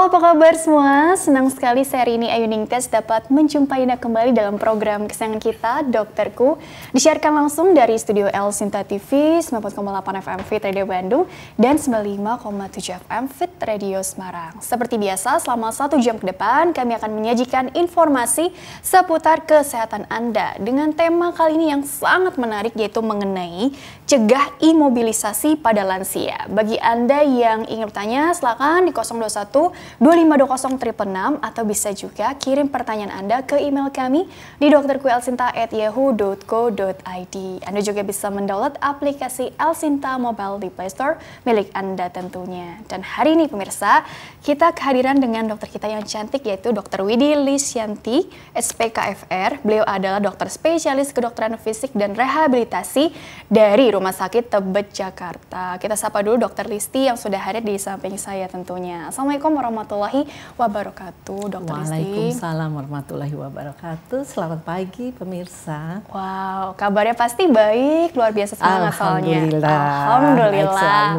Halo, apa kabar semua? Senang sekali saya Rini Ayu Ningtyas dapat menjumpai Anda kembali dalam program kesayangan kita, Dokterku. Disiarkan langsung dari studio El Sinta TV, 94,8 FM Fit Radio Bandung, dan 95,7 FM Fit Radio Semarang. Seperti biasa, selama 1 jam ke depan, kami akan menyajikan informasi seputar kesehatan Anda dengan tema kali ini yang sangat menarik, yaitu mengenai cegah imobilisasi pada lansia. Bagi Anda yang ingin bertanya, silakan di 021 2520 666 atau bisa juga kirim pertanyaan Anda ke email kami di dokterkuelsinta@yahoo.co.id. Anda juga bisa mendownload aplikasi El Sinta Mobile di Play Store milik Anda tentunya. Dan hari ini pemirsa, kita kehadiran dengan dokter kita yang cantik, yaitu Dr. Widi Lisyanti, SPKFR. Beliau adalah dokter spesialis kedokteran fisik dan rehabilitasi dari Rumah Sakit Tebet, Jakarta. Kita sapa dulu Dr. Listi yang sudah hadir di samping saya tentunya. Assalamualaikum warahmatullahi wabarakatuh, Dr. Listi. Waalaikumsalam warahmatullahi wabarakatuh. Selamat pagi pemirsa. Wow, kabarnya pasti baik, luar biasa semangat soalnya. Alhamdulillah.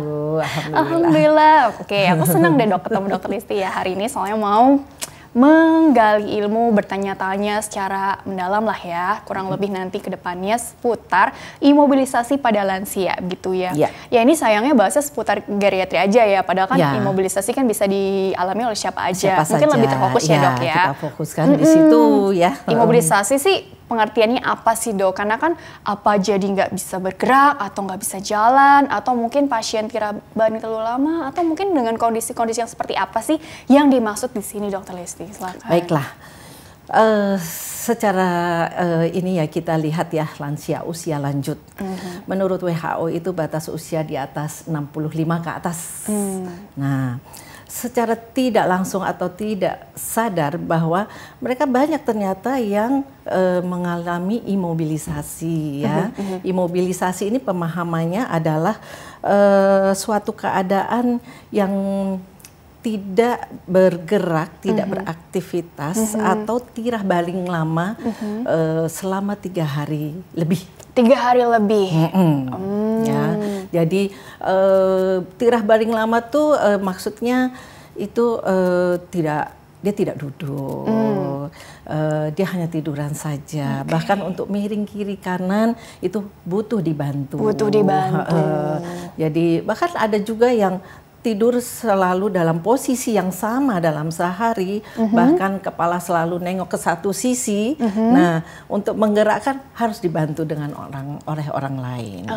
Alhamdulillah. Oke, aku senang deh ketemu Dr. Listi ya hari ini, soalnya mau menggali ilmu, bertanya-tanya secara mendalam lah ya, kurang lebih nanti ke depannya seputar imobilisasi pada lansia gitu ya. Ya ini sayangnya bahasnya seputar geriatri aja ya, padahal kan imobilisasi kan bisa dialami oleh siapa aja. Mungkin lebih terfokus ya dok ya. Kita fokuskan di situ ya. Imobilisasi sih pengertiannya apa sih dok? Karena kan apa jadi nggak bisa bergerak atau nggak bisa jalan, atau mungkin pasien kiraban terlalu lama, atau mungkin dengan kondisi-kondisi yang seperti apa sih yang dimaksud di sini, Dokter Listi? Silakan. Baiklah, secara ini ya kita lihat ya lansia usia lanjut. Menurut WHO itu batas usia di atas 65 ke atas. Nah, secara tidak langsung atau tidak sadar bahwa mereka banyak ternyata yang mengalami imobilisasi ya. Imobilisasi ini pemahamannya adalah suatu keadaan yang tidak bergerak, tidak beraktivitas atau tirah baling lama selama 3 hari lebih. 3 hari lebih. Ya, jadi tirah baling lama tuh maksudnya itu dia tidak duduk, dia hanya tiduran saja. Bahkan untuk miring kiri kanan itu butuh dibantu. Jadi bahkan ada juga yang tidur selalu dalam posisi yang sama dalam sehari, bahkan kepala selalu nengok ke satu sisi. Nah, untuk menggerakkan harus dibantu dengan oleh orang lain.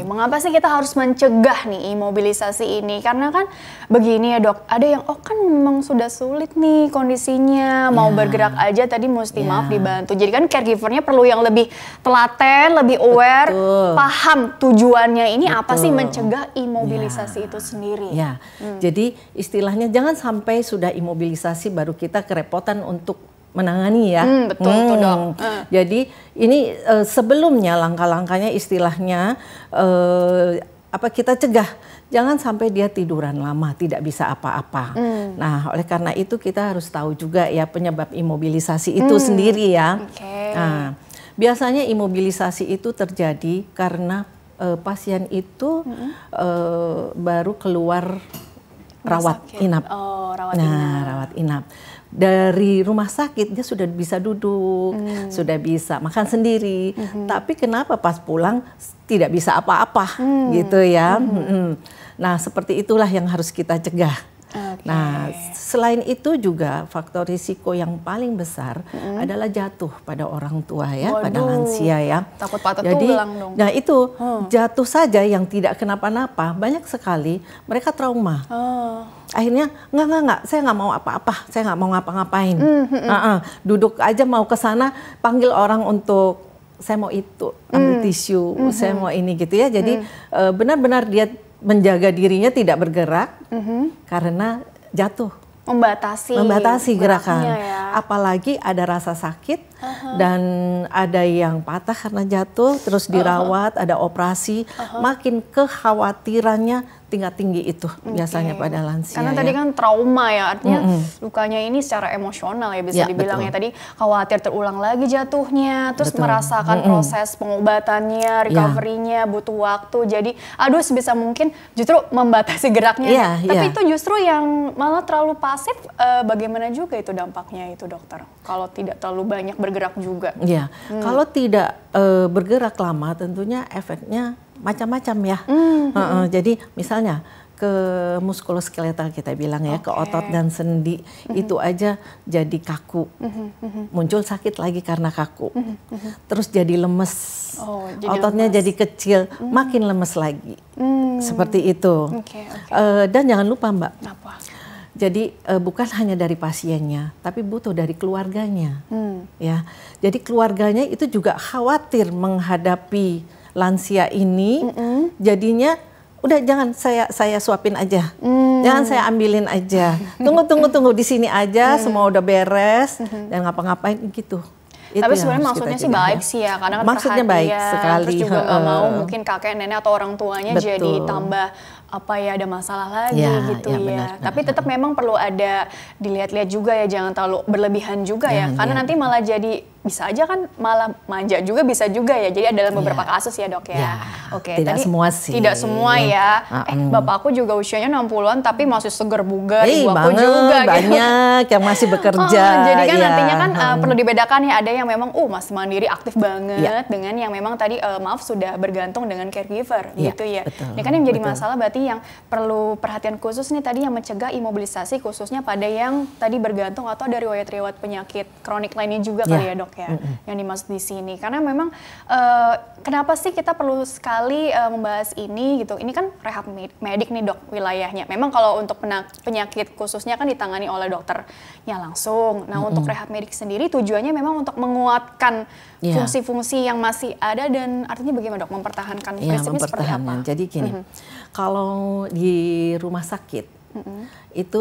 Mengapa sih kita harus mencegah nih imobilisasi ini? Karena kan begini ya dok, ada yang kan memang sudah sulit nih kondisinya, mau bergerak aja tadi mesti maaf dibantu. Jadi kan caregivernya perlu yang lebih telaten, lebih aware, paham tujuannya ini apa sih mencegah imobilisasi itu sendiri. Ya, jadi istilahnya jangan sampai sudah imobilisasi baru kita kerepotan untuk menangani ya. Betul tuh dok. Jadi ini sebelumnya langkah-langkahnya istilahnya kita cegah. Jangan sampai dia tiduran lama, tidak bisa apa-apa. Nah, oleh karena itu kita harus tahu juga ya penyebab imobilisasi itu sendiri ya. Nah, biasanya imobilisasi itu terjadi karena pasien itu baru keluar rawat inap. Rawat inap. Dari rumah sakit dia sudah bisa duduk, sudah bisa makan sendiri. Tapi kenapa pas pulang tidak bisa apa-apa gitu ya. Nah, seperti itulah yang harus kita cegah. Nah, selain itu juga faktor risiko yang paling besar adalah jatuh pada orang tua ya, pada lansia ya. Takut patah Jadi, tulang dong. Nah itu jatuh saja yang tidak kenapa-napa, banyak sekali mereka trauma. Akhirnya enggak, saya nggak mau apa-apa, saya nggak mau ngapa-ngapain. Duduk aja mau ke sana, panggil orang untuk saya mau itu, ambil tisu, saya mau ini gitu ya. Jadi benar-benar dia menjaga dirinya tidak bergerak karena jatuh. Membatasi gerakan. Ya. Apalagi ada rasa sakit dan ada yang patah karena jatuh, terus dirawat, ada operasi. Makin kekhawatirannya tingkat tinggi itu biasanya pada lansia. Karena tadi kan trauma ya, artinya lukanya ini secara emosional ya bisa dibilang ya. Tadi khawatir terulang lagi jatuhnya, terus merasakan proses pengobatannya, recovery-nya butuh waktu. Jadi aduh sebisa mungkin justru membatasi geraknya. Tapi itu justru yang malah terlalu pasif, bagaimana juga itu dampaknya itu dokter? Kalau tidak terlalu banyak bergerak juga. Iya, kalau tidak bergerak lama tentunya efeknya macam-macam ya. Jadi misalnya ke muskuloskeletal kita bilang ya, ke otot dan sendi itu aja jadi kaku. Muncul sakit lagi karena kaku. Terus jadi lemes. Ototnya jadi kecil, makin lemes lagi. Seperti itu. Dan jangan lupa Mbak. Apa? Jadi bukan hanya dari pasiennya, tapi butuh dari keluarganya. Ya. Jadi keluarganya itu juga khawatir menghadapi lansia ini, jadinya udah jangan saya suapin aja, jangan saya ambilin aja, tunggu di sini aja, semua udah beres dan ngapa-ngapain gitu. Tapi sebenarnya maksudnya sih baik sih ya, karena kan maksudnya baik sekali. Terus juga nggak mau mungkin kakek nenek atau orang tuanya jadi tambah ada masalah lagi gitu ya. Benar, tapi tetap memang perlu ada dilihat-lihat juga ya, jangan terlalu berlebihan juga ya, karena nanti malah jadi bisa aja kan malah manja juga, bisa juga ya. Jadi ada beberapa kasus ya dok ya. Tidak tadi, semua sih. Tidak semua ya. Bapakku juga usianya 60-an tapi masih seger bugar. Ibu aku banget, juga banyak yang masih bekerja. Jadi kan nantinya kan perlu dibedakan ya, ada yang memang masih mandiri aktif banget dengan yang memang tadi maaf sudah bergantung dengan caregiver gitu ya. Betul, ini kan yang menjadi masalah berarti yang perlu perhatian khusus nih tadi, yang mencegah imobilisasi khususnya pada yang tadi bergantung atau ada riwayat-riwayat penyakit kronik lainnya juga kali ya dok ya, yang dimaksud di sini. Karena memang kenapa sih kita perlu sekali membahas ini gitu? Ini kan rehab medik nih dok wilayahnya. Memang kalau untuk penyakit khususnya kan ditangani oleh dokternya langsung. Nah untuk rehab medik sendiri tujuannya memang untuk menguatkan fungsi-fungsi yang masih ada, dan artinya bagaimana dok mempertahankan prinsipnya seperti apa? Jadi gini, kalau di rumah sakit itu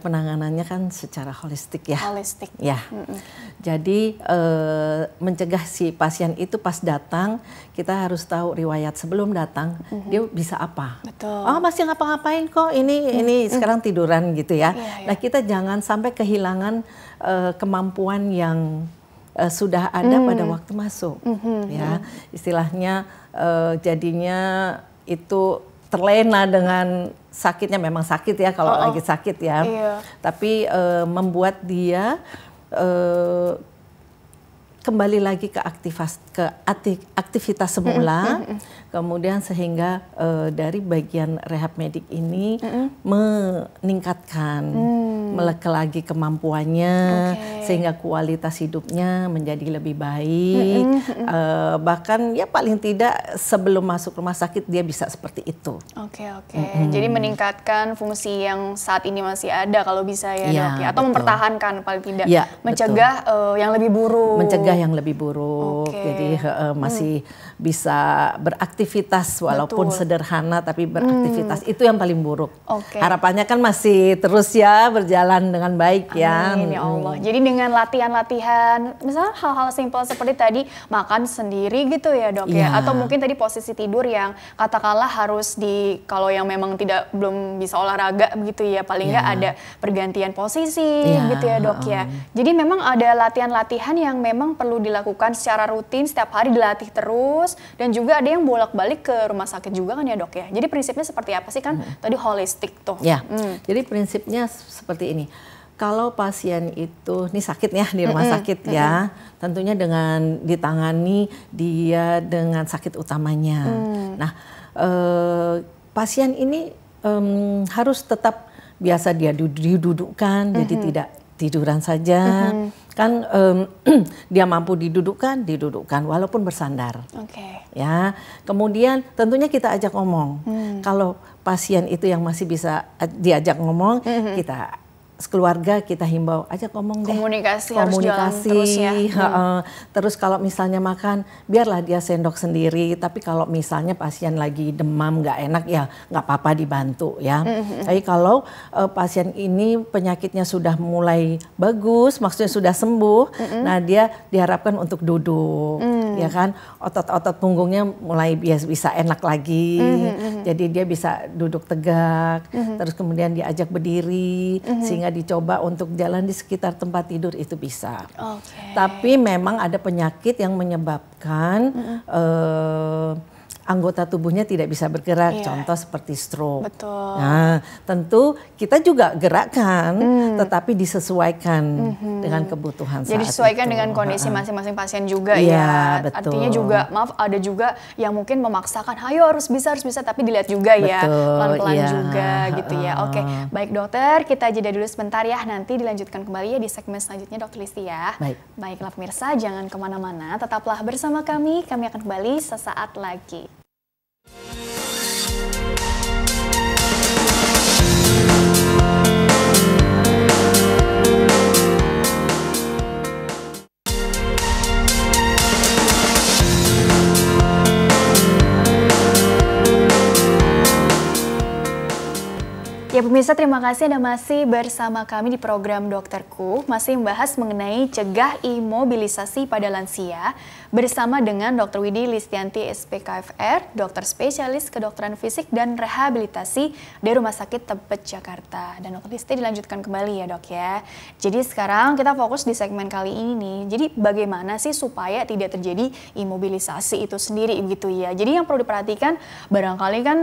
penanganannya kan secara holistik ya. Holistik. Ya. Jadi mencegah si pasien itu pas datang, kita harus tahu riwayat sebelum datang dia bisa apa. Betul. Oh masih ngapa-ngapain kok, ini sekarang tiduran gitu ya. Nah kita jangan sampai kehilangan kemampuan yang sudah ada pada waktu masuk. Ya istilahnya jadinya itu terlena dengan sakitnya, memang sakit ya kalau lagi sakit ya. Tapi membuat dia kembali lagi ke aktivitas semula, kemudian sehingga dari bagian rehab medik ini meningkatkan lagi kemampuannya, sehingga kualitas hidupnya menjadi lebih baik. Bahkan ya paling tidak sebelum masuk rumah sakit dia bisa seperti itu. Jadi meningkatkan fungsi yang saat ini masih ada kalau bisa ya dok ya, atau mempertahankan paling tidak, mencegah yang lebih buruk. Mencegah yang lebih buruk, jadi masih bisa beraktivitas walaupun sederhana tapi beraktivitas, itu yang paling buruk. Harapannya kan masih terus ya berjalan dengan baik ya. Amin ya Allah. Jadi dengan latihan-latihan, misalnya hal-hal simpel seperti tadi makan sendiri gitu ya dok ya, atau mungkin tadi posisi tidur yang katakanlah harus kalau yang memang belum bisa olahraga begitu ya, paling nggak ada pergantian posisi gitu ya dok ya. Jadi memang ada latihan-latihan yang memang perlu dilakukan secara rutin, setiap hari dilatih terus, dan juga ada yang bolak-balik ke rumah sakit juga kan ya dok ya. Jadi prinsipnya seperti apa sih kan tadi holistik tuh. Jadi prinsipnya seperti ini. Kalau pasien itu ini sakit ya di rumah sakit ya, tentunya dengan ditangani dia dengan sakit utamanya. Nah pasien ini harus tetap biasa dia didudukkan, jadi tidak tiduran saja. Kan dia mampu didudukkan walaupun bersandar. Ya, kemudian tentunya kita ajak ngomong. Kalau pasien itu yang masih bisa diajak ngomong, kita keluarga kita himbau ajak ngomong deh. Komunikasi harus jalan terus ya. Terus kalau misalnya makan, biarlah dia sendok sendiri. Tapi kalau misalnya pasien lagi demam nggak enak ya nggak apa-apa dibantu ya. Tapi kalau pasien ini penyakitnya sudah mulai bagus, maksudnya sudah sembuh, nah dia diharapkan untuk duduk. ya kan, otot-otot punggungnya mulai bisa enak lagi, jadi dia bisa duduk tegak, terus kemudian diajak berdiri, sehingga dicoba untuk jalan di sekitar tempat tidur itu bisa. Tapi memang ada penyakit yang menyebabkan anggota tubuhnya tidak bisa bergerak, contoh seperti stroke. Betul. Nah, tentu kita juga gerakkan, tetapi disesuaikan dengan kebutuhan saat itu. Jadi disesuaikan dengan kondisi masing-masing pasien juga ya. Betul. Artinya juga, maaf, ada juga yang mungkin memaksakan, ayo harus bisa, tapi dilihat juga ya, pelan-pelan juga gitu ya. Oke, baik dokter, kita jeda dulu sebentar ya, nanti dilanjutkan kembali ya di segmen selanjutnya Dokter Listi ya. Baiklah pemirsa, jangan kemana-mana, tetaplah bersama kami akan kembali sesaat lagi. Ya pemirsa, terima kasih Anda masih bersama kami di program Dokterku, masih membahas mengenai cegah imobilisasi pada lansia bersama dengan Dr. Widi Listianti SPKFR, dokter spesialis kedokteran fisik dan rehabilitasi dari Rumah Sakit Tebet Jakarta. Dan Dr. Listi dilanjutkan kembali ya dok ya. Jadi sekarang kita fokus di segmen kali ini nih, jadi bagaimana sih supaya tidak terjadi imobilisasi itu sendiri gitu ya. Jadi yang perlu diperhatikan barangkali kan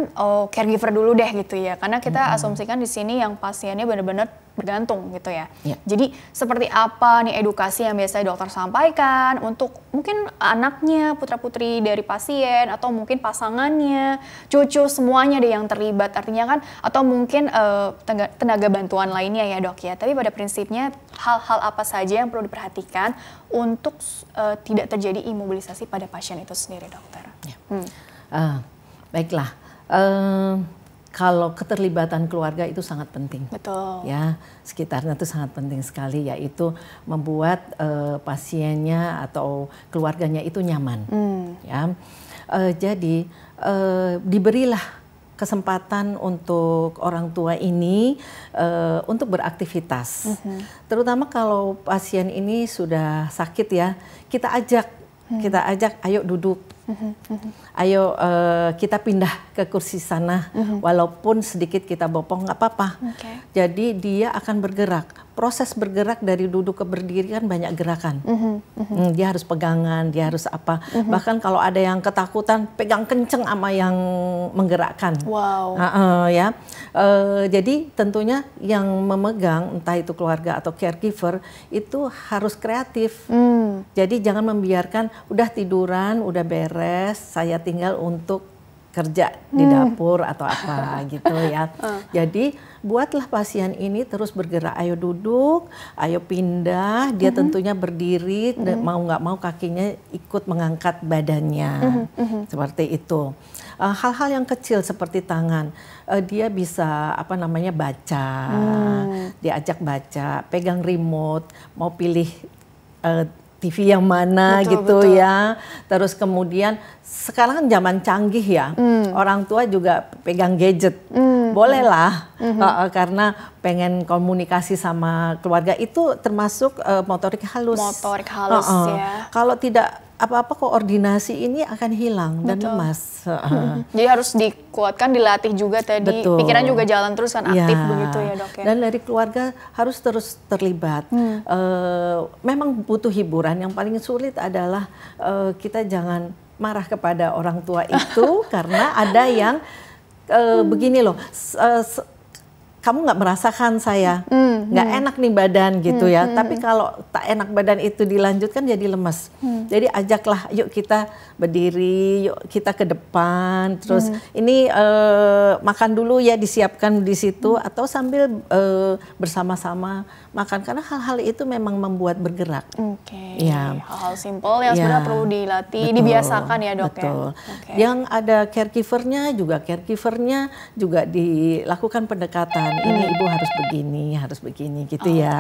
caregiver dulu deh gitu ya, karena kita asumsi kan di sini yang pasiennya benar-benar bergantung gitu ya. Jadi seperti apa nih edukasi yang biasanya dokter sampaikan untuk mungkin anaknya, putra-putri dari pasien atau mungkin pasangannya, cucu semuanya deh yang terlibat. Artinya kan atau mungkin tenaga bantuan lainnya ya dok ya. Tapi pada prinsipnya hal-hal apa saja yang perlu diperhatikan untuk tidak terjadi imobilisasi pada pasien itu sendiri dokter. Baiklah. Kalau keterlibatan keluarga itu sangat penting. Betul. Ya, sekitarnya itu sangat penting sekali, yaitu membuat pasiennya atau keluarganya itu nyaman. Ya, jadi diberilah kesempatan untuk orang tua ini untuk beraktivitas. Terutama kalau pasien ini sudah sakit ya, kita ajak, ayo duduk. Ayo kita pindah ke kursi sana, walaupun sedikit kita bopong nggak apa-apa. Jadi dia akan bergerak. Proses bergerak dari duduk ke berdiri kan banyak gerakan. Dia harus pegangan, dia harus apa. Bahkan kalau ada yang ketakutan, pegang kenceng sama yang menggerakkan. Wow. Jadi tentunya yang memegang, entah itu keluarga atau caregiver, itu harus kreatif. Jadi jangan membiarkan udah tiduran, udah beres, saya tinggal untuk kerja di dapur atau apa gitu ya. Jadi buatlah pasien ini terus bergerak. Ayo duduk, ayo pindah. Dia tentunya berdiri, mau nggak mau kakinya ikut mengangkat badannya. Seperti itu. Hal-hal yang kecil seperti tangan, dia bisa baca, diajak baca, pegang remote, mau pilih TV yang mana betul. Ya. Terus kemudian sekarang kan zaman canggih ya, orang tua juga pegang gadget. Bolehlah, karena pengen komunikasi sama keluarga itu termasuk motorik halus. Motorik halus ya. Kalau tidak apa-apa koordinasi ini akan hilang dan lemas. Jadi harus dikuatkan, dilatih juga tadi. Betul. Pikiran juga jalan terus kan aktif begitu ya dok ya. Dan dari keluarga harus terus terlibat. Memang butuh hiburan. Yang paling sulit adalah kita jangan marah kepada orang tua itu karena ada yang begini loh. Kamu nggak merasakan saya, nggak enak nih badan gitu ya. Tapi kalau tak enak badan itu dilanjutkan jadi lemes. Jadi ajaklah, yuk kita berdiri, yuk kita ke depan. Terus ini makan dulu ya, disiapkan di situ atau sambil bersama-sama makan. Karena hal-hal itu memang membuat bergerak. Ya. Hal-hal simpel yang sebenarnya perlu dilatih, dibiasakan ya dok ya. Yang ada caregivernya juga dilakukan pendekatan. Ini ibu harus begini gitu ya.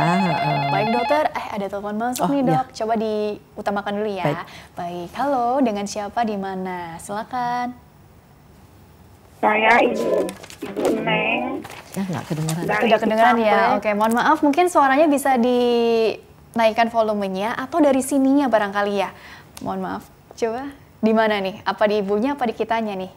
Baik dokter, ada telepon masuk nih dok. Coba diutamakan dulu ya. Baik, halo, dengan siapa di mana? Silakan. Saya Ibu Neng. Ya nggak kedengeran. Tidak kedengeran ya. Oke, mohon maaf, mungkin suaranya bisa dinaikkan volumenya atau dari sininya barangkali ya. Mohon maaf. Coba di mana nih? Apa di ibunya, apa di kitanya nih?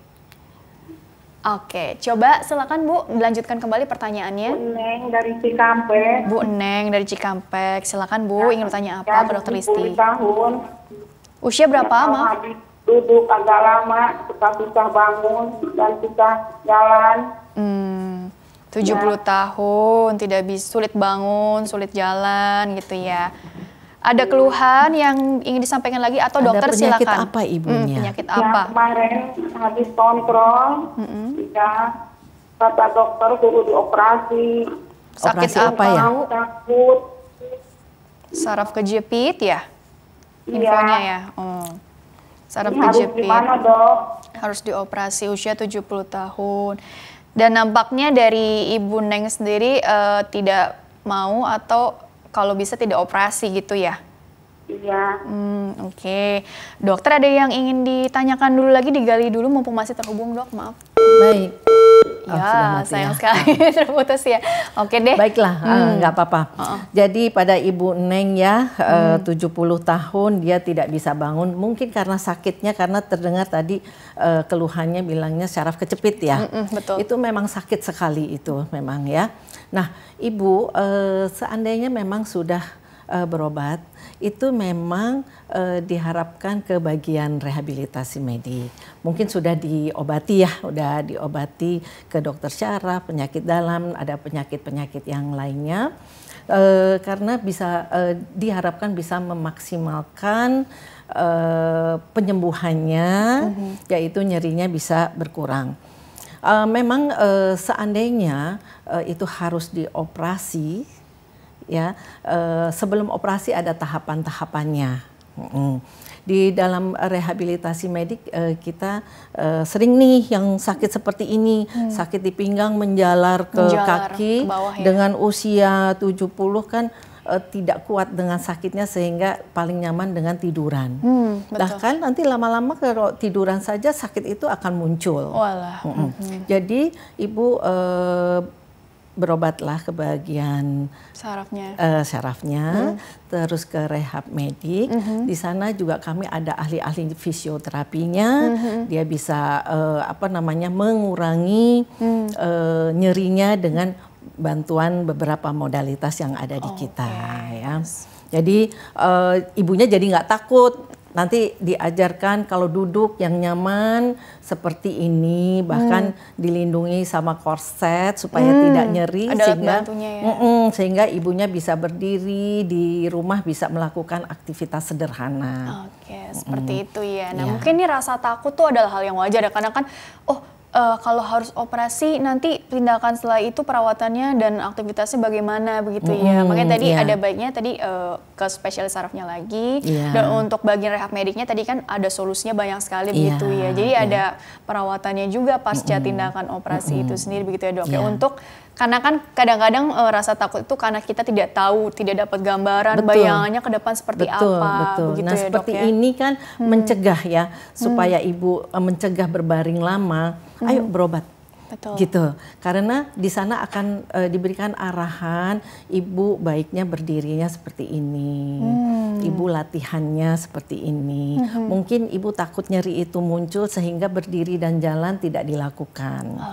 Oke, coba silakan Bu, dilanjutkan kembali pertanyaannya. Bu Neng dari Cikampek. Bu Neng dari Cikampek, silakan Bu, ingin bertanya apa ke Dokter Listi? 70 tahun. Usia berapa, Kalau maaf? habis duduk agak lama, suka susah bangun dan susah jalan. 70 tahun, tidak bisa, sulit bangun, sulit jalan gitu ya. Ada keluhan yang ingin disampaikan lagi atau dokter silakan. Ada penyakit apa ibunya? Penyakit Ya, apa? kemarin habis kontrol, ya, kata dokter suruh dioperasi. Sakit Operasi apa ya? Bu? Takut. Saraf kejepit ya? Iya. Infonya ya. Oh. Saraf Ini harus kejepit. gimana, Dok? Harus dioperasi, usia 70 tahun. Dan nampaknya dari Ibu Neng sendiri tidak mau atau kalau bisa tidak operasi gitu ya? Iya. Oke. Dokter ada yang ingin ditanyakan dulu lagi, digali dulu mumpung masih terhubung, Dok, maaf. Baik. Oh, sudah Ya, mati sayang ya. sekali terputus ya. Oke deh. Baiklah, nggak apa-apa. Jadi pada Ibu Neng ya, 70 tahun dia tidak bisa bangun. Mungkin karena sakitnya, karena terdengar tadi keluhannya bilangnya saraf kejepit ya. Betul. Itu memang sakit sekali itu memang ya. Nah, Ibu seandainya memang sudah berobat, itu memang diharapkan ke bagian rehabilitasi medik. Mungkin sudah diobati ya, udah diobati ke dokter syaraf, penyakit dalam, ada penyakit-penyakit yang lainnya. Karena bisa diharapkan bisa memaksimalkan penyembuhannya, yaitu nyerinya bisa berkurang. Memang seandainya itu harus dioperasi, ya, sebelum operasi ada tahapan-tahapannya. Di dalam rehabilitasi medik kita sering nih yang sakit seperti ini, sakit di pinggang menjalar ke kaki ke bawah, ya. dengan usia 70 kan tidak kuat dengan sakitnya sehingga paling nyaman dengan tiduran. Bahkan nanti lama-lama kalau tiduran saja sakit itu akan muncul. Walah. Jadi Ibu berobatlah ke bagian syarafnya, terus ke rehab medik. Di sana juga kami ada ahli-ahli fisioterapinya. Dia bisa mengurangi nyerinya dengan bantuan beberapa modalitas yang ada di kita. Ya. Jadi ibunya jadi nggak takut. Nanti diajarkan kalau duduk yang nyaman seperti ini, bahkan dilindungi sama korset supaya tidak nyeri, sehingga ibunya bisa berdiri di rumah, bisa melakukan aktivitas sederhana. Oke, seperti itu ya. Nah, mungkin ini rasa takut tuh adalah hal yang wajar ya, karena kan kalau harus operasi nanti tindakan setelah itu perawatannya dan aktivitasnya bagaimana begitu ya. Makanya tadi ada baiknya tadi ke spesialis sarafnya lagi, dan untuk bagian rehab mediknya tadi kan ada solusinya banyak sekali begitu ya. Jadi ada perawatannya juga pasca tindakan operasi itu sendiri begitu ya, Dok. Untuk karena kan kadang-kadang rasa takut itu karena kita tidak tahu, tidak dapat gambaran bayangannya ke depan seperti apa. Begitu nah, ya, seperti Dok, ya? ini kan mencegah ya, supaya ibu mencegah berbaring lama. Ayo berobat. Betul. Gitu. Karena di sana akan diberikan arahan, ibu baiknya berdirinya seperti ini. Ibu latihannya seperti ini. Mungkin ibu takut nyeri itu muncul sehingga berdiri dan jalan tidak dilakukan.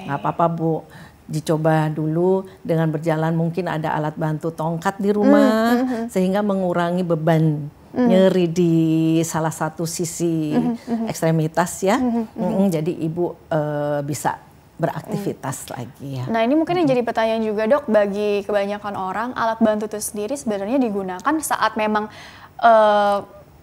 Nggak apa-apa, Bu. Dicoba dulu dengan berjalan, mungkin ada alat bantu tongkat di rumah sehingga mengurangi beban nyeri di salah satu sisi ekstremitas ya. Jadi ibu bisa beraktivitas lagi ya. Nah, ini mungkin yang jadi pertanyaan juga, Dok, bagi kebanyakan orang, alat bantu itu sendiri sebenarnya digunakan saat memang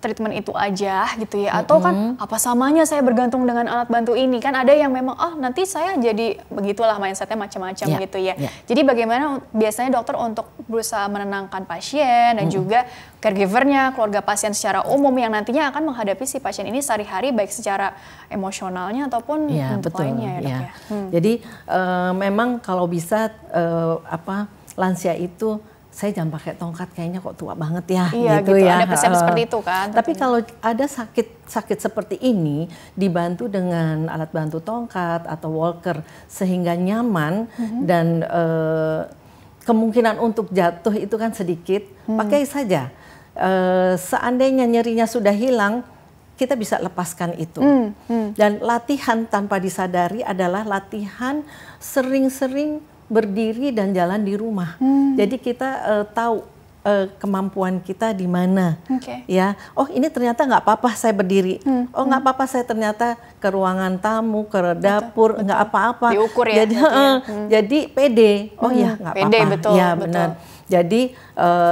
treatment itu aja gitu ya, atau kan apa samanya saya bergantung dengan alat bantu ini. Kan ada yang memang nanti saya jadi begitulah mindsetnya macam-macam gitu ya. Jadi bagaimana biasanya dokter untuk berusaha menenangkan pasien dan juga caregivernya, keluarga pasien secara umum yang nantinya akan menghadapi si pasien ini sehari-hari baik secara emosionalnya ataupun untuk lainnya ya, Dok ya. Jadi memang kalau bisa lansia itu, saya jangan pakai tongkat, kayaknya kok tua banget ya. Gitu ya. Ada persepsi seperti itu kan. Tapi kalau ada sakit seperti ini dibantu dengan alat bantu tongkat atau walker sehingga nyaman dan kemungkinan untuk jatuh itu kan sedikit, pakai saja. Seandainya nyerinya sudah hilang, kita bisa lepaskan itu. Dan latihan tanpa disadari adalah latihan sering-sering berdiri dan jalan di rumah. Jadi kita tahu kemampuan kita di mana, ya. Oh ini ternyata nggak apa-apa saya berdiri. Oh nggak apa-apa saya ternyata ke ruangan tamu, ke dapur, nggak apa-apa. Diukur ya. Jadi, jadi pede. Oh ya nggak apa-apa. Pede, betul, Ya benar. Jadi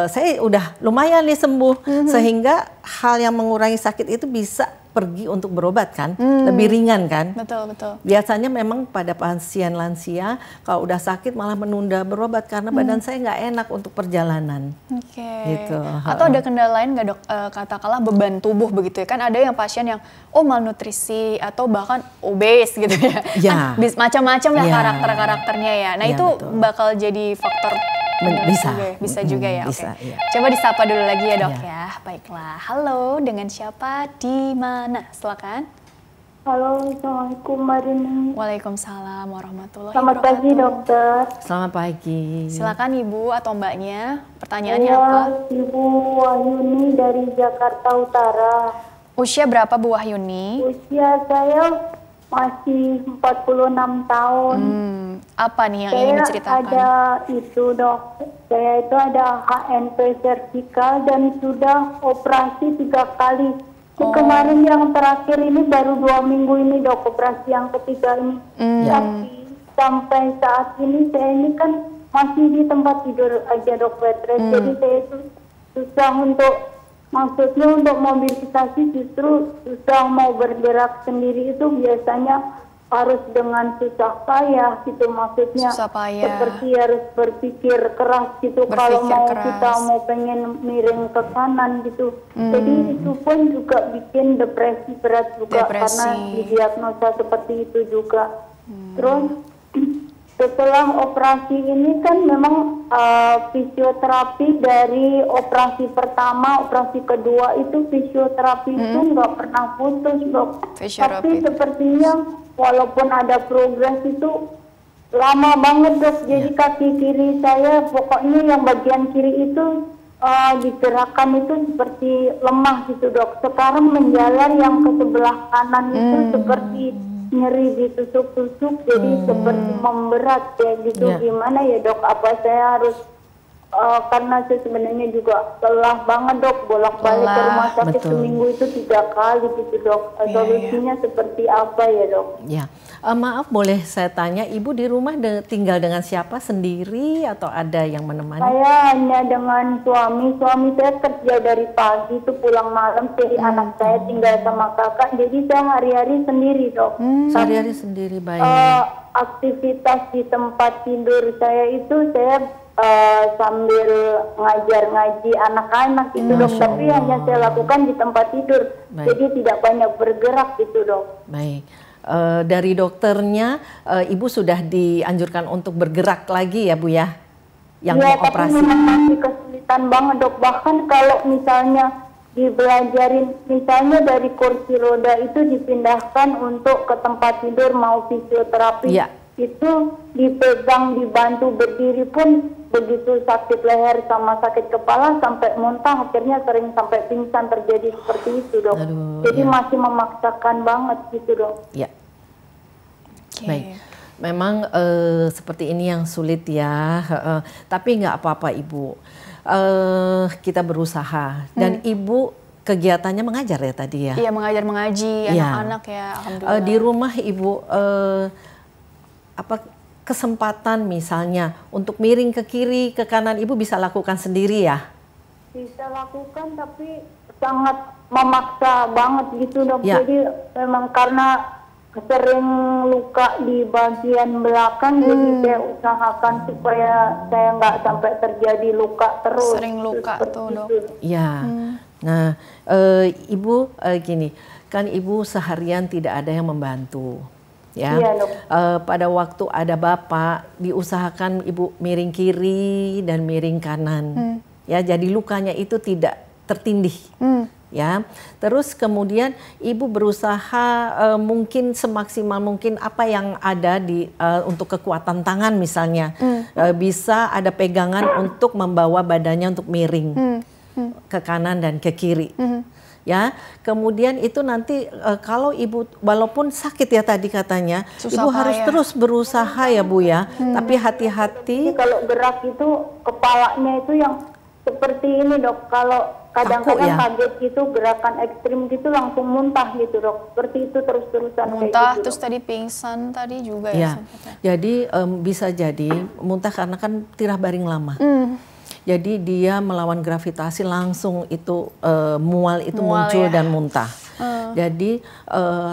saya udah lumayan nih sembuh, sehingga hal yang mengurangi sakit itu bisa pergi untuk berobat kan, lebih ringan kan. Betul, betul. Biasanya memang pada pasien lansia kalau udah sakit malah menunda berobat karena badan saya nggak enak untuk perjalanan. Gitu. Atau ada kendala lain nggak dok? Katakanlah beban tubuh begitu ya, kan ada yang pasien yang malnutrisi atau bahkan obes gitu ya. Ya. Kan macam-macam ya karakternya ya. Nah itu betul. bakal jadi faktor bisa juga ya. Bisa, Oke. iya. Coba disapa dulu lagi ya dok ya. Baiklah. Halo, dengan siapa? Di mana? Silakan. Halo, Assalamualaikum Mbak Rini. Waalaikumsalam warahmatullahi Selamat wabarakatuh. pagi dokter. Selamat pagi. Silakan ibu atau mbaknya. Pertanyaannya Saya apa? Ibu Wahyuni dari Jakarta Utara. Usia berapa Bu Wahyuni? Usia saya masih 46 tahun. Apa nih yang ingin Saya diceritakan? ada itu dok. Saya itu ada HNP servikal dan sudah operasi 3 kali. Kemarin yang terakhir ini baru 2 minggu ini dok, operasi yang ketiga ini. Tapi sampai saat ini saya ini kan masih di tempat tidur aja dok, bed rest. Jadi saya itu susah untuk, maksudnya untuk mobilisasi, justru susah mau bergerak sendiri itu biasanya harus dengan susah payah gitu, maksudnya Susah payah. seperti harus berpikir keras gitu kalau mau kita mau pengen miring ke kanan gitu. Jadi itu pun juga bikin depresi berat juga karena didiagnosa seperti itu juga. Terus setelah operasi ini kan memang fisioterapi dari operasi pertama, operasi kedua itu fisioterapi itu nggak pernah putus dok. Tapi sepertinya walaupun ada progres itu lama banget dok. Jadi kaki kiri saya pokoknya yang bagian kiri itu digerakkan itu seperti lemah gitu dok. Sekarang menjalar yang ke sebelah kanan itu seperti nyeri ditusuk-tusuk, jadi seperti memberat ya gitu. Gimana ya dok? Apa saya harus karena saya sebenarnya juga lelah banget dok, bolak-balik ke rumah sakit seminggu itu 3 kali gitu dok. Solusinya seperti apa ya dok? Ya, maaf boleh saya tanya, ibu di rumah tinggal dengan siapa, sendiri atau ada yang menemani? Saya hanya dengan suami saya kerja dari pagi itu pulang malam, jadi anak saya tinggal sama kakak, jadi saya hari-hari sendiri dok. Sehari-hari sendiri, baik. Aktivitas di tempat tidur saya itu saya sambil ngaji anak-anak itu dok, tapi hanya saya lakukan di tempat tidur. Jadi tidak banyak bergerak gitu dok. Baik. Dari dokternya ibu sudah dianjurkan untuk bergerak lagi ya Bu ya? Yang mau operasi. Tapi memang masih kesulitan banget dok. Bahkan kalau misalnya dibelajarin, misalnya dari kursi roda itu dipindahkan untuk ke tempat tidur mau fisioterapi. Itu dipegang, dibantu berdiri pun begitu sakit leher sama sakit kepala sampai muntah, akhirnya sering sampai pingsan, terjadi seperti itu dok. Jadi masih memaksakan banget gitu dok. Ya. Baik. Memang seperti ini yang sulit ya, tapi nggak apa-apa Ibu. Kita berusaha dan Ibu kegiatannya mengajar ya tadi ya? Iya, mengajar mengaji anak-anak ya, alhamdulillah. Di rumah Ibu apa kesempatan misalnya untuk miring ke kiri ke kanan Ibu bisa lakukan sendiri ya? Bisa lakukan tapi sangat memaksa banget gitu dok. Jadi memang karena sering luka di bagian belakang, jadi saya usahakan supaya saya nggak sampai terjadi luka terus. Sering luka tuh dok. Ya. Nah, Ibu gini, kan Ibu seharian tidak ada yang membantu. Ya, pada waktu ada bapak diusahakan Ibu miring kiri dan miring kanan, ya jadi lukanya itu tidak tertindih, ya. Terus kemudian Ibu berusaha mungkin semaksimal mungkin apa yang ada di untuk kekuatan tangan misalnya, bisa ada pegangan untuk membawa badannya untuk miring ke kanan dan ke kiri. ya. Kemudian itu nanti kalau ibu walaupun sakit ya tadi katanya, susah ibu harus terus berusaha ya Bu ya. Tapi hati-hati. Kalau gerak itu kepalanya itu yang seperti ini Dok. Kalau kadang-kadang kaget gitu, gerakan ekstrim gitu langsung muntah gitu Dok. Seperti itu terus-terusan. Muntah gitu, terus tadi pingsan tadi juga ya. Ya. Jadi bisa jadi muntah karena kan tirah baring lama. Jadi dia melawan gravitasi langsung itu mual itu muncul dan muntah. Jadi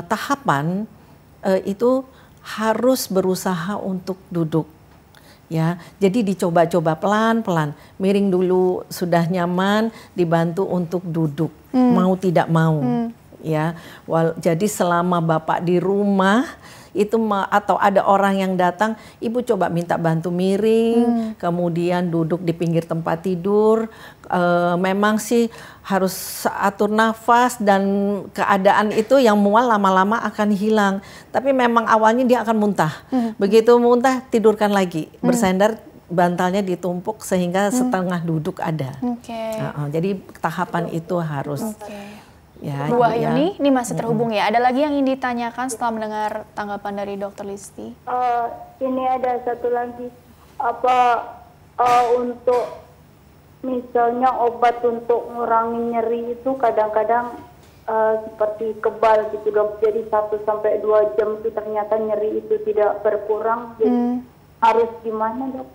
tahapan itu harus berusaha untuk duduk. Ya, jadi dicoba-coba pelan-pelan, miring dulu sudah nyaman, dibantu untuk duduk, mau tidak mau. Ya, jadi selama Bapak di rumah itu atau ada orang yang datang, ibu coba minta bantu miring, kemudian duduk di pinggir tempat tidur. Memang sih harus atur nafas dan keadaan itu yang mual lama-lama akan hilang. Tapi memang awalnya dia akan muntah. Begitu muntah tidurkan lagi, bersandar bantalnya ditumpuk sehingga setengah duduk ada. Jadi tahapan itu harus. Ya, Bu Wahyuni, ini masih terhubung ya. Ada lagi yang ingin ditanyakan setelah mendengar tanggapan dari Dokter Listi? Ini ada satu lagi, untuk misalnya obat untuk ngurangi nyeri itu kadang-kadang seperti kebal gitu Dok. Jadi 1 sampai 2 jam itu ternyata nyeri itu tidak berkurang. Jadi harus gimana Dok?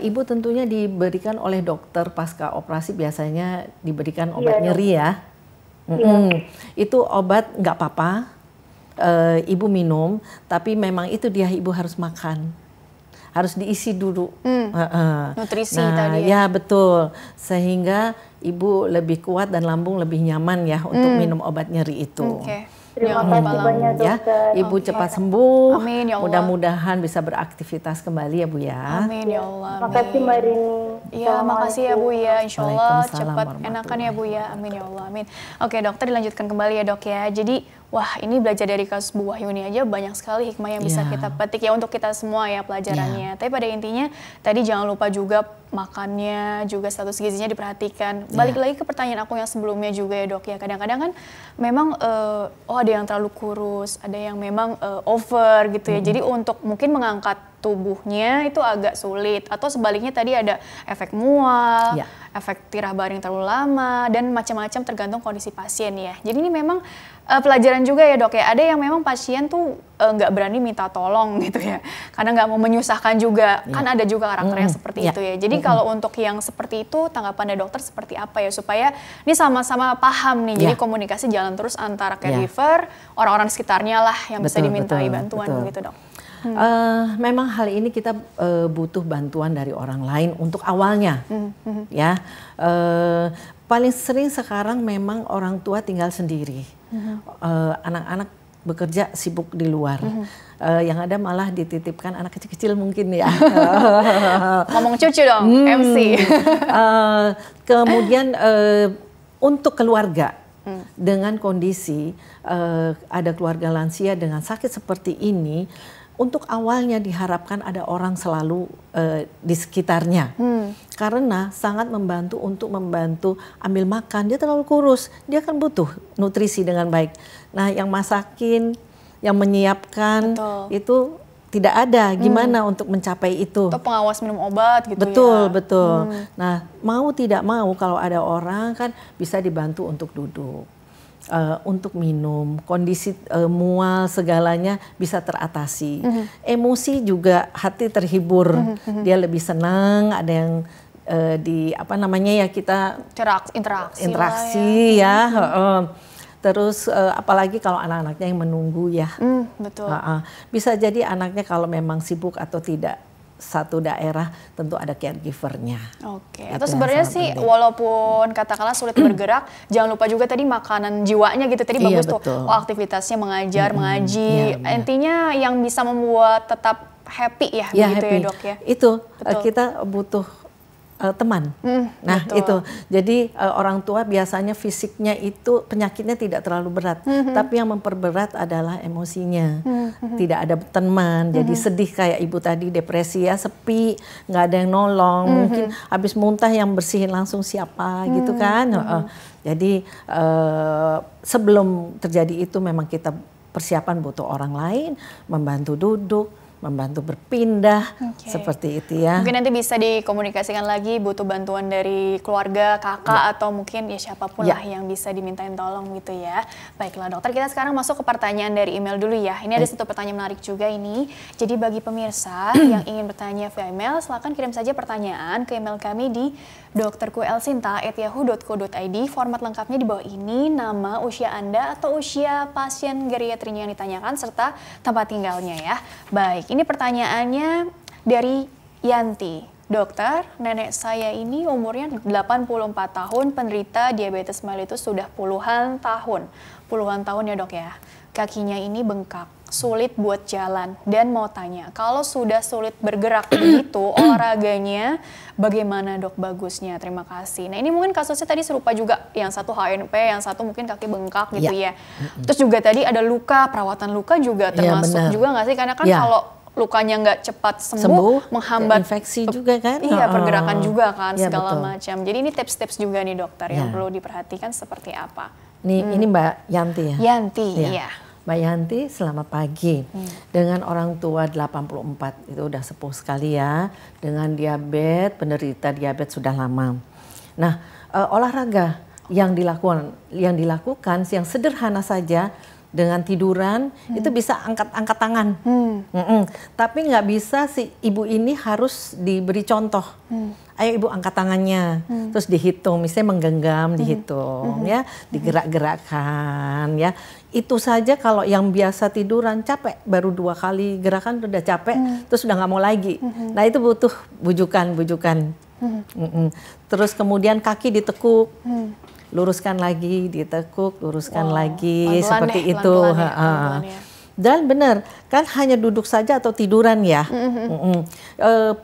Ibu tentunya diberikan oleh dokter pasca operasi, biasanya diberikan obat nyeri ya. Itu obat nggak apa-apa, ibu minum, tapi memang itu dia ibu harus makan, harus diisi dulu. Nutrisi tadi ya. Betul, sehingga ibu lebih kuat dan lambung lebih nyaman ya untuk minum obat nyeri itu. Terima kasih banyak Dokter. Ibu cepat sembuh. Amin ya Allah. Mudah-mudahan bisa beraktivitas kembali ya Bu ya. Amin ya Allah. Terima kasih Mbak Rini. Iya, makasih ya Bu ya. Insya Allah cepat enakan ya Bu ya. Amin ya Allah. Amin. Oke dokter, dilanjutkan kembali ya Dok ya. Jadi wah, ini belajar dari kasus Bu Wahyuni aja banyak sekali hikmah yang bisa kita petik ya untuk kita semua ya pelajarannya. Tapi pada intinya tadi jangan lupa juga makannya, juga status gizinya diperhatikan. Balik lagi ke pertanyaan aku yang sebelumnya juga ya Dok ya. Kadang-kadang kan memang ada yang terlalu kurus, ada yang memang over gitu ya. Jadi untuk mungkin mengangkat tubuhnya itu agak sulit, atau sebaliknya tadi ada efek mual, efek tirah baring terlalu lama, dan macam-macam tergantung kondisi pasien ya. Jadi ini memang pelajaran juga ya Dok ya. Ada yang memang pasien tuh nggak berani minta tolong gitu ya, karena nggak mau menyusahkan juga. Kan ada juga karakter yang seperti itu ya. Jadi kalau untuk yang seperti itu, tanggapan dari dokter seperti apa ya, supaya ini sama-sama paham nih. Jadi komunikasi jalan terus antara caregiver, orang-orang sekitarnya lah yang bisa dimintai bantuan gitu Dok. Memang hal ini kita butuh bantuan dari orang lain untuk awalnya, ya. Paling sering sekarang memang orang tua tinggal sendiri, anak-anak bekerja sibuk di luar, yang ada malah dititipkan anak kecil-kecil mungkin ya. Ngomong cucu dong, MC. Kemudian untuk keluarga dengan kondisi ada keluarga lansia dengan sakit seperti ini. Untuk awalnya diharapkan ada orang selalu di sekitarnya, karena sangat membantu untuk membantu ambil makan. Dia terlalu kurus, dia kan butuh nutrisi dengan baik. Nah, yang masakin, yang menyiapkan itu tidak ada. Gimana untuk mencapai itu? Atau pengawas minum obat gitu betul, ya. Betul. Nah, mau tidak mau kalau ada orang kan bisa dibantu untuk duduk. Untuk minum, kondisi mual segalanya bisa teratasi. Emosi juga hati terhibur, dia lebih senang. Ada yang kita interaksi ya. Terus apalagi kalau anak-anaknya yang menunggu ya. Betul. Bisa jadi anaknya kalau memang sibuk atau tidak satu daerah tentu ada caregivernya. Atau sebenarnya sih penting. Walaupun katakanlah sulit bergerak, jangan lupa juga tadi makanan jiwanya gitu. Tadi bagus tuh. Aktivitasnya mengajar, mengaji. Intinya yang bisa membuat tetap happy ya, begitu happy. Ya Dok ya. Itu kita butuh teman. Nah betul. itu, jadi orang tua biasanya fisiknya itu penyakitnya tidak terlalu berat, tapi yang memperberat adalah emosinya. Tidak ada teman, jadi sedih kayak ibu tadi, depresi ya, sepi, nggak ada yang nolong, mungkin habis muntah yang bersihin langsung siapa gitu kan. Jadi sebelum terjadi itu memang kita persiapan butuh orang lain, membantu duduk, membantu berpindah, seperti itu ya. Mungkin nanti bisa dikomunikasikan lagi, butuh bantuan dari keluarga, kakak, atau mungkin ya siapapun lah yang bisa dimintain tolong gitu ya. Baiklah dokter, kita sekarang masuk ke pertanyaan dari email dulu ya. Ini ada satu pertanyaan menarik juga ini. Jadi bagi pemirsa yang ingin bertanya via email, silakan kirim saja pertanyaan ke email kami di dokterkuelsinta@yahoo.co.id. Format lengkapnya di bawah ini, nama, usia Anda atau usia pasien geriatrinya yang ditanyakan, serta tempat tinggalnya ya. Baik, ini pertanyaannya dari Yanti. Dokter, nenek saya ini umurnya 84 tahun, penderita diabetes mellitus sudah puluhan tahun. Puluhan tahun ya dok ya. Kakinya ini bengkak, sulit buat jalan, dan mau tanya, kalau sudah sulit bergerak begitu, olahraganya bagaimana dok bagusnya? Terima kasih. Nah ini mungkin kasusnya tadi serupa juga, yang satu HNP, yang satu mungkin kaki bengkak gitu ya. Terus juga tadi ada luka, perawatan luka juga termasuk juga nggak sih? Karena kan kalau lukanya nggak cepat sembuh menghambat infeksi juga kan? Iya, pergerakan juga kan, segala macam. Jadi ini tips-tips juga nih dokter yang perlu diperhatikan seperti apa? Ini Mbak Yanti ya? Yanti, iya. Mbak Yanti, selamat pagi. Dengan orang tua 84, itu udah sepuh sekali ya. Dengan diabetes, penderita diabetes sudah lama. Nah, olahraga yang dilakukan yang sederhana saja, dengan tiduran itu bisa angkat tangan. Tapi nggak bisa si ibu ini harus diberi contoh. Ayo ibu angkat tangannya, terus dihitung, misalnya menggenggam dihitung, ya, digerak-gerakkan, ya. Itu saja kalau yang biasa tiduran capek, baru 2 kali gerakan udah capek, terus udah nggak mau lagi. Nah itu butuh bujukan. Terus kemudian kaki ditekuk. Luruskan lagi, ditekuk, luruskan lagi, seperti itu. Dan benar, kan hanya duduk saja atau tiduran ya.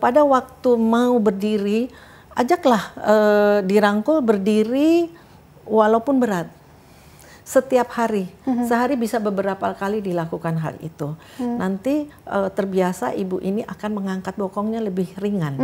Pada waktu mau berdiri, ajaklah dirangkul berdiri walaupun berat. Setiap hari, sehari bisa beberapa kali dilakukan hal itu. Nanti terbiasa ibu ini akan mengangkat bokongnya lebih ringan.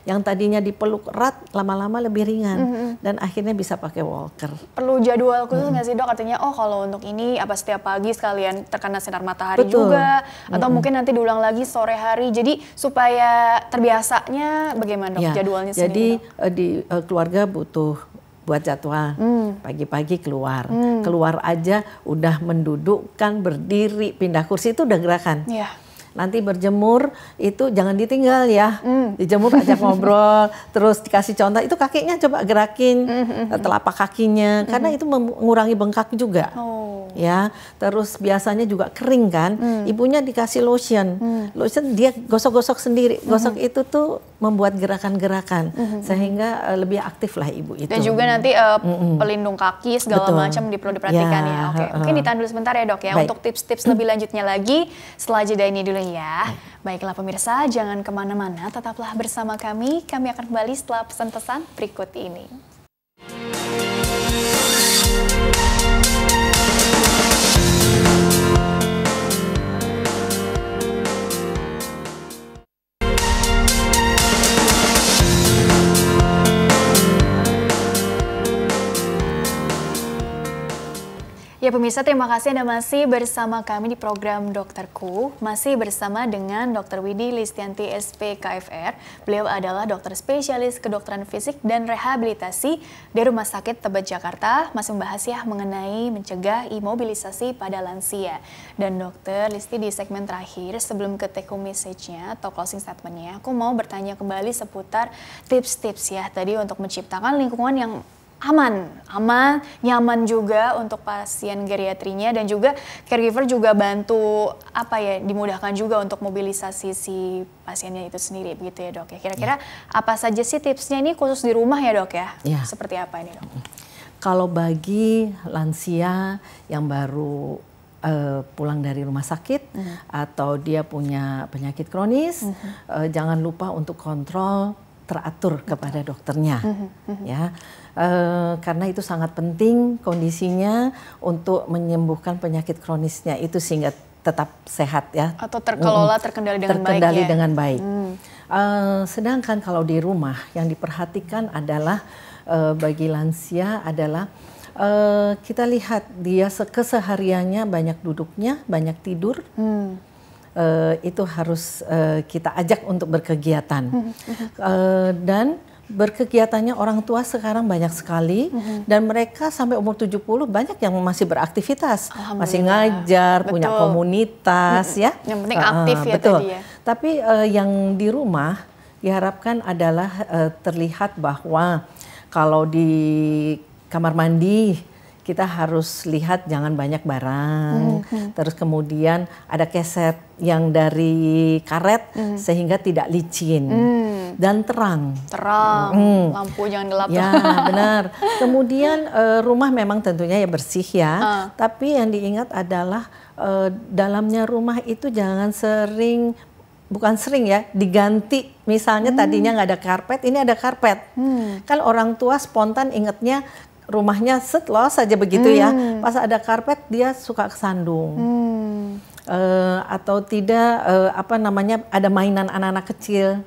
Yang tadinya dipeluk erat, lama-lama lebih ringan. Dan akhirnya bisa pakai walker. Perlu jadwal khusus nggak sih dok? Artinya, oh kalau untuk ini apa setiap pagi sekalian terkena sinar matahari juga. Atau mungkin nanti diulang lagi sore hari. Jadi supaya terbiasanya bagaimana dok jadwalnya sendiri? Jadi dok? di keluarga butuh buat jadwal, pagi-pagi keluar aja udah mendudukkan, berdiri, pindah kursi itu udah gerakan. Nanti berjemur itu jangan ditinggal ya, dijemur ajak ngobrol, terus dikasih contoh, itu kakinya coba gerakin, telapak kakinya, karena itu mengurangi bengkak juga. Ya, terus biasanya juga kering kan, ibunya dikasih lotion, dia gosok-gosok sendiri, gosok itu tuh membuat gerakan-gerakan sehingga lebih aktif lah ibu itu. Dan juga nanti pelindung kaki segala macam perlu diperhatikan ya. Oke, mungkin ditahan dulu sebentar ya dok ya. Baik. Untuk tips-tips lebih lanjutnya lagi setelah jeda ini dulu ya. Baiklah pemirsa, jangan kemana-mana, tetaplah bersama kami. Kami akan kembali setelah pesan-pesan berikut ini. Ya pemirsa, terima kasih Anda masih bersama kami di program Dokterku. Masih bersama dengan Dr. Widi Listianti SP KFR. Beliau adalah dokter spesialis kedokteran fisik dan rehabilitasi dari Rumah Sakit Tebet Jakarta. Masih membahas ya mengenai mencegah imobilisasi pada lansia. Dan Dokter Listi, di segmen terakhir sebelum ke take home message-nya atau closing statement-nya, aku mau bertanya kembali seputar tips-tips ya tadi untuk menciptakan lingkungan yang aman, nyaman juga untuk pasien geriatrinya, dan juga caregiver juga bantu dimudahkan juga untuk mobilisasi si pasiennya itu sendiri begitu ya dok ya. Kira-kira apa saja sih tipsnya ini khusus di rumah ya dok ya? Seperti apa ini dok? Kalau bagi lansia yang baru pulang dari rumah sakit atau dia punya penyakit kronis, jangan lupa untuk kontrol teratur kepada dokternya, ya. Karena itu sangat penting kondisinya untuk menyembuhkan penyakit kronisnya itu sehingga tetap sehat ya. Atau terkelola, terkendali dengan baik ya. Terkendali dengan baik. Sedangkan kalau di rumah yang diperhatikan adalah bagi lansia adalah kita lihat dia kesehariannya banyak duduknya, banyak tidur. Itu harus kita ajak untuk berkegiatan. Dan berkegiatannya orang tua sekarang banyak sekali dan mereka sampai umur 70 banyak yang masih beraktivitas, masih ngajar, punya komunitas ya. Yang penting aktif ya betul. tadi ya. Tapi yang di rumah diharapkan adalah terlihat bahwa kalau di kamar mandi kita harus lihat jangan banyak barang. Terus kemudian ada keset yang dari karet sehingga tidak licin. Dan terang. Lampu jangan gelap. Ya benar. Kemudian rumah memang tentunya ya bersih ya. Tapi yang diingat adalah dalamnya rumah itu jangan sering, bukan sering ya, diganti. Misalnya tadinya nggak ada karpet, ini ada karpet. Kan orang tua spontan ingetnya rumahnya los saja begitu ya. Pas ada karpet dia suka kesandung. Atau tidak apa namanya, ada mainan anak-anak kecil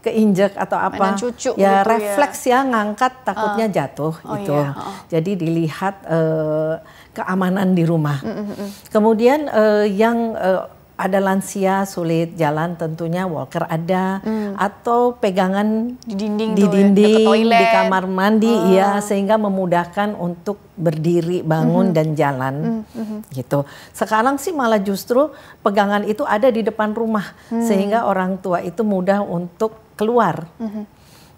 keinjek atau apa, cucu ya gitu ngangkat takutnya jatuh gitu. Jadi dilihat keamanan di rumah. Kemudian yang ada lansia sulit jalan, tentunya walker ada, atau pegangan di dinding, di kamar mandi ya, sehingga memudahkan untuk berdiri, bangun dan jalan gitu. Sekarang sih malah justru pegangan itu ada di depan rumah sehingga orang tua itu mudah untuk keluar.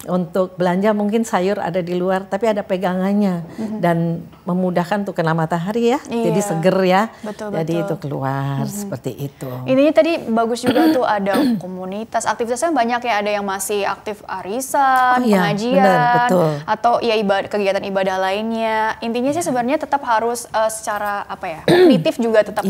Untuk belanja mungkin sayur ada di luar tapi ada pegangannya dan memudahkan untuk kena matahari ya, jadi seger ya. Jadi itu keluar seperti itu. Intinya tadi bagus juga tuh ada komunitas, aktivitasnya banyak ya, ada yang masih aktif arisan, pengajian, bener, atau ya kegiatan ibadah lainnya. Intinya sih sebenarnya tetap harus secara apa ya, kognitif juga tetap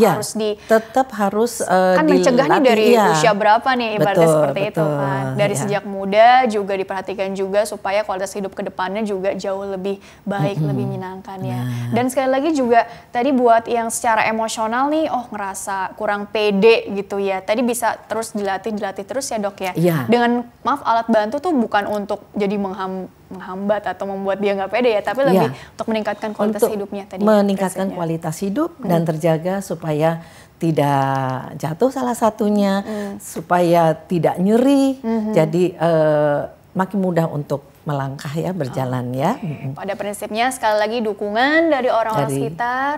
harus kan mencegahnya dari usia berapa nih ibaratnya seperti itu kan. Dari sejak muda juga diperhatikan juga supaya kualitas hidup kedepannya juga jauh lebih baik, lebih menyenangkan ya. Dan sekali lagi juga tadi buat yang secara emosional nih, ngerasa kurang pede gitu ya. Tadi bisa terus dilatih terus ya dok ya. Dengan maaf alat bantu tuh bukan untuk jadi menghambat atau membuat dia nggak pede ya, tapi lebih untuk meningkatkan kualitas hidupnya tadi. Meningkatkan kualitas hidup dan terjaga supaya tidak jatuh salah satunya, supaya tidak nyeri. Jadi makin mudah untuk melangkah ya, berjalan ya. Pada prinsipnya sekali lagi dukungan dari orang-orang sekitar,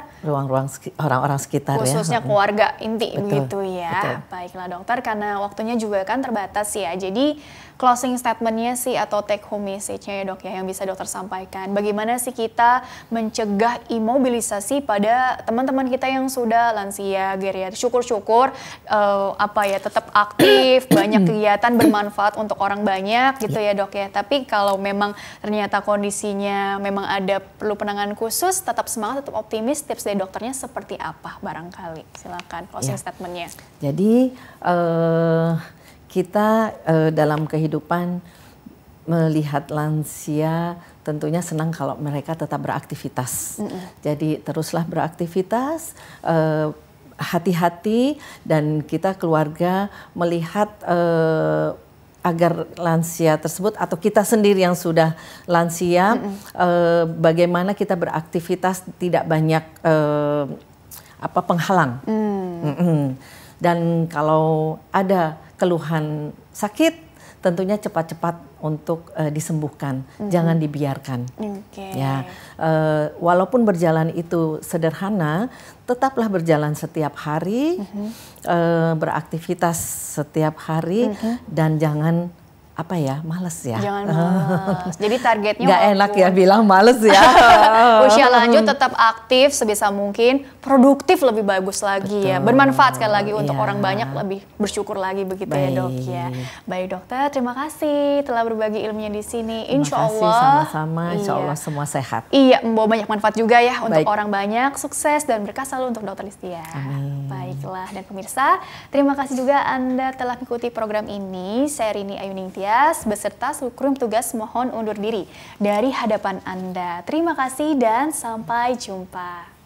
orang-orang sekitar khususnya ya, keluarga inti begitu ya. Baiklah dokter, karena waktunya juga kan terbatas ya. Jadi closing statementnya sih atau take home message-nya ya dok ya, yang bisa dokter sampaikan. Bagaimana sih kita mencegah imobilisasi pada teman-teman kita yang sudah lansia, geriatrik. Syukur-syukur tetap aktif, banyak kegiatan bermanfaat untuk orang banyak gitu ya dok ya. Tapi kalau memang ternyata kondisinya memang ada perlu penanganan khusus, tetap semangat, tetap optimis. Tips dari dokternya seperti apa barangkali? Silakan closing statementnya. Jadi kita dalam kehidupan melihat lansia tentunya senang kalau mereka tetap beraktivitas. Jadi teruslah beraktivitas, hati-hati, dan kita keluarga melihat agar lansia tersebut atau kita sendiri yang sudah lansia, bagaimana kita beraktivitas tidak banyak penghalang. Dan kalau ada keluhan sakit, tentunya cepat-cepat untuk disembuhkan, jangan dibiarkan. Ya, walaupun berjalan itu sederhana, tetaplah berjalan setiap hari, beraktivitas setiap hari, dan jangan males ya. Jangan males. Jadi targetnya nggak enak ya bilang males ya. Usia lanjut tetap aktif sebisa mungkin, produktif lebih bagus lagi ya. Bermanfaat sekali lagi untuk orang banyak, lebih bersyukur lagi begitu ya dok ya. Baik dokter, terima kasih telah berbagi ilmunya di sini. Insya Allah. Sama-sama, insya Allah semua sehat. Iya, membawa banyak manfaat juga ya untuk orang banyak. Sukses dan berkah selalu untuk dokter Listia. Amin. Baik. Baiklah, dan pemirsa, terima kasih juga Anda telah mengikuti program ini. Saya Rini Ayuning Tias beserta seluruh kru petugas mohon undur diri dari hadapan Anda. Terima kasih dan sampai jumpa.